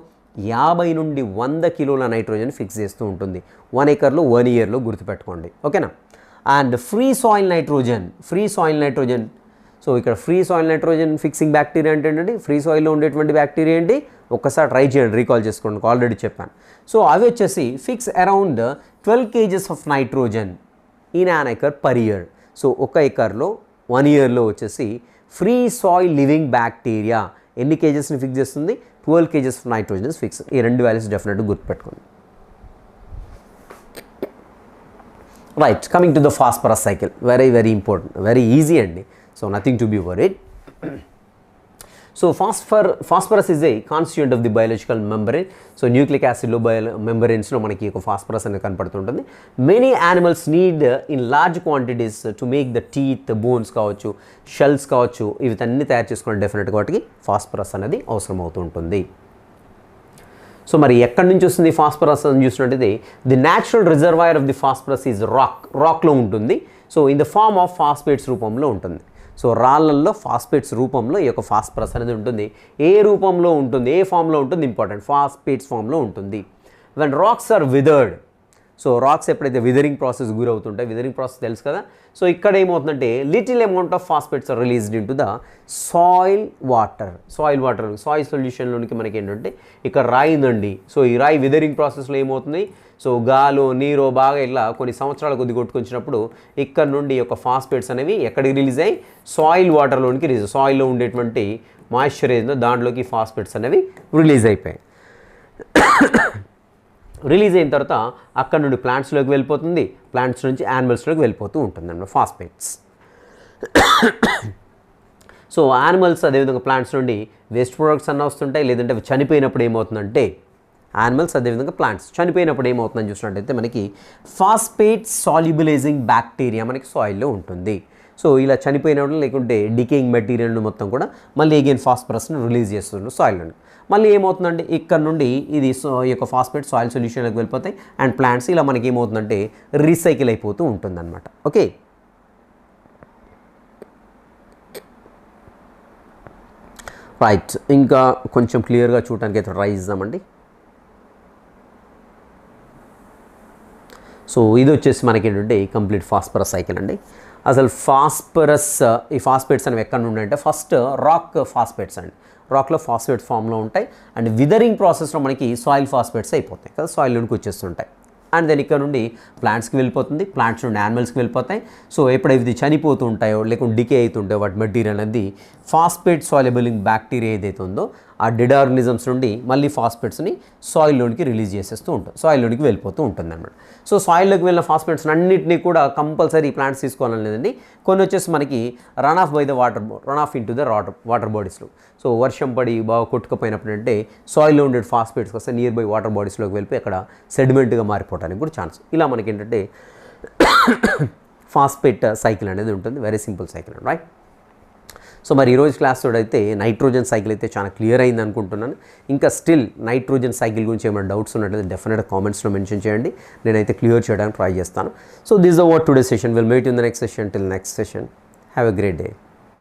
50 నుండి 100 కిలోల నైట్రోజన్ ఫిక్స్ చేస్తూ ఉంటుంది 1 ఎకర్లో 1 ఇయర్లో, గుర్తుపెట్టుకోండి. ఓకేనా. And free soil nitrogen. So ఇక్కడ free soil nitrogen fixing bacteria అంటే ఏంటంటే ఫ్రీ సాయిల్లో ఉండేటువంటి బ్యాక్టీరియా ఏంటి, ఒక్కసారి ట్రై చేయండి, రీకాల్ చేసుకోండి, ఆల్రెడీ చెప్పాను. సో అవి వచ్చేసి fix around 12 kgs of nitrogen in an acre per year. So ఒక ఎకర్లో 1 ఇయర్లో వచ్చేసి ఫ్రీ సాయిల్ లివింగ్ బ్యాక్టీరియా ఎన్ని కేజెస్ని ఫిక్స్ చేస్తుంది, 12 kgs ఆఫ్ నైట్రోజన్ ఫిక్స్. ఈ 2 వాల్యూస్ డెఫినెట్గా గుర్తుపెట్టుకోండి. Right, coming to the phosphorus cycle, very important, very easy అండి. So nothing to be worried. So phosphorus is a constituent of the biological membrane. So nucleic యాసిడ్లో మెంబ్రెయిన్స్లో మనకి ఒక phosphorus అనేది కనపడుతుంటుంది. Many animals need in large quantities to make the teeth, bones కావచ్చు, shells కావచ్చు, ఇవన్నీ తయారు చేసుకోవడం డెఫినెట్గా వాటికి ఫాస్ఫరస్ అనేది అవసరం అవుతూ ఉంటుంది. సో మరి ఎక్కడి నుంచి వస్తుంది ఫాస్ఫరస్ అని చూసినట్టయితే the natural reservoir of the phosphorus is రాక్లో ఉంటుంది. So in the form of phosphates రూపంలో ఉంటుంది. సో రాళ్ళల్లో ఫాస్ఫేట్స్ రూపంలో ఈ యొక్క ఫాస్ఫరస్ అనేది ఉంటుంది. ఏ రూపంలో ఉంటుంది, ఏ ఫామ్లో ఉంటుంది, ఇంపార్టెంట్, ఫాస్ఫేట్స్ ఫామ్లో ఉంటుంది. When rocks are weathered, so rocks ఎప్పుడైతే విదరింగ్ ప్రాసెస్ గురవుతుంటాయి, విదరింగ్ ప్రాసెస్ తెలుసు కదా. సో ఇక్కడ ఏమవుతుందంటే little amount of phosphates are released into the soil water. Soil సొల్యూషన్లోనికి మనకి ఏంటంటే ఇక్కడ రాయి ఉందండి. సో ఈ రాయి విదరింగ్ ప్రాసెస్లో ఏమవుతుంది, సో గాలో నీరో బాగా ఇలా కొన్ని సంవత్సరాల కొద్ది కొట్టుకొచ్చినప్పుడు ఇక్కడ నుండి యొక్క ఫాస్ఫేట్స్ అనేవి ఎక్కడికి రిలీజ్ అయ్యి సాయిల్ వాటర్లోనికి సాయిల్లో ఉండేటువంటి మాయిశ్చర్ ఏదో దాంట్లోకి ఫాస్ఫేట్స్ అనేవి రిలీజ్ అయిపోయాయి. రిలీజ్ అయిన తర్వాత అక్కడ నుండి ప్లాంట్స్లోకి వెళ్ళిపోతుంది, ప్లాంట్స్ నుంచి యానిమల్స్లోకి వెళ్ళిపోతూ ఉంటుంది అన్నమాట ఫాస్ఫేట్స్. సో యానిమల్స్ అదేవిధంగా ప్లాంట్స్ నుండి వేస్ట్ ప్రొడక్ట్స్ అన్న వస్తుంటాయి, లేదంటే అవి చనిపోయినప్పుడు ఏమవుతుందంటే యానిమల్స్ అదేవిధంగా ప్లాంట్స్ చనిపోయినప్పుడు ఏమవుతుందని చూసినట్టయితే మనకి ఫాస్ఫేట్ సాల్యుబులైజింగ్ బ్యాక్టీరియా మనకి సాయిల్లో ఉంటుంది. సో ఇలా చనిపోయినప్పుడు లేకుంటే డికేయింగ్ మెటీరియల్ మొత్తం కూడా మళ్ళీ అగైన్ ఫాస్ఫరస్ని రిలీజ్ చేస్తున్నారు సాయిల్లోని. మళ్ళీ ఏమవుతుందంటే ఇక్కడ నుండి ఇది ఈ యొక్క ఫాస్ఫేట్ సాయిల్ సొల్యూషన్లోకి వెళ్ళిపోతాయి అండ్ ప్లాంట్స్ ఇలా మనకి ఏమవుతుందంటే రీసైకిల్ అయిపోతూ ఉంటుందన్నమాట. Okay, right. ఇంకా కొంచెం క్లియర్గా చూడడానికి అయితే ట్రై చేద్దామండి. సో ఇది వచ్చేసి మనకి ఏంటంటే కంప్లీట్ ఫాస్ఫరస్ సైకిల్ అండి. అసలు ఈ ఫాస్ఫేట్స్ అనేవి ఎక్కడ నుండి అంటే ఫస్ట్ రాక్ ఫాస్ఫేట్స్ అండి. రాక్లో ఫాస్ఫేట్ ఫామ్లో ఉంటాయి అండ్ విదరింగ్ ప్రాసెస్లో మనకి సాయిల్ ఫాస్ఫేట్స్ అయిపోతాయి కదా, సాయిల్లోనికి వచ్చేస్తుంటాయి. అండ్ దెన్ ఇక్కడ నుండి ప్లాంట్స్కి వెళ్ళిపోతుంది, ప్లాంట్స్ నుండి యానిమల్స్కి వెళ్ళిపోతాయి. సో ఎప్పుడైతే ఇది చనిపోతూ ఉంటాయో లేకుంటే డికే అవుతుంటాయో వాటి మెటీరియల్ అనేది ఫాస్ఫేట్ సాల్యుబులింగ్ బ్యాక్టీరియా ఏదైతే ఉందో ఆ డెడ్ ఆర్గనిజమ్స్ నుండి మళ్ళీ ఫాస్ఫేట్స్ని సాయిల్లోనికి రిలీజ్ చేసేస్తూ ఉంటుంది, సాయిల్లోనికి వెళ్ళిపోతూ ఉంటుంది అన్నమాట. సో సాయిల్లోకి వెళ్ళిన ఫాస్ఫేట్స్ అన్నింటినీ కూడా కంపల్సరీ ప్లాంట్స్ తీసుకోవాలని లేదండి. కొన్ని వచ్చేసి మనకి run off by the run off into the water బాడీస్లో. సో వర్షం పడి బాగా కొట్టుకుపోయినప్పుడు అంటే సాయిల్లో ఉండే ఫాస్ఫేట్స్ వస్తే నియర్ బై వాటర్ బాడీస్లోకి వెళ్ళిపోయి అక్కడ సెడిమెంట్గా మారిపోవడానికి కూడా ఛాన్స్. ఇలా మనకి ఏంటంటే ఫాస్ఫేట్ సైకిల్ అనేది ఉంటుంది, very simple cycle, right. So మరి ఈరోజు క్లాస్ అయితే నైట్రోజన్ సైకిల్ అయితే చాలా క్లియర్ అయింది అనుకుంటున్నాను. ఇంకా స్టిల్ నైట్రోజన్ సైకిల్ గురించి ఏమైనా డౌట్స్ ఉన్నట్లయితే డెఫినెట్గా కామెంట్స్లో మెన్షన్ చేయండి, నేనైతే క్లియర్ చేయడానికి ట్రై చేస్తాను. So this is what today session. Will meet in the next session. Till next session, have a great day.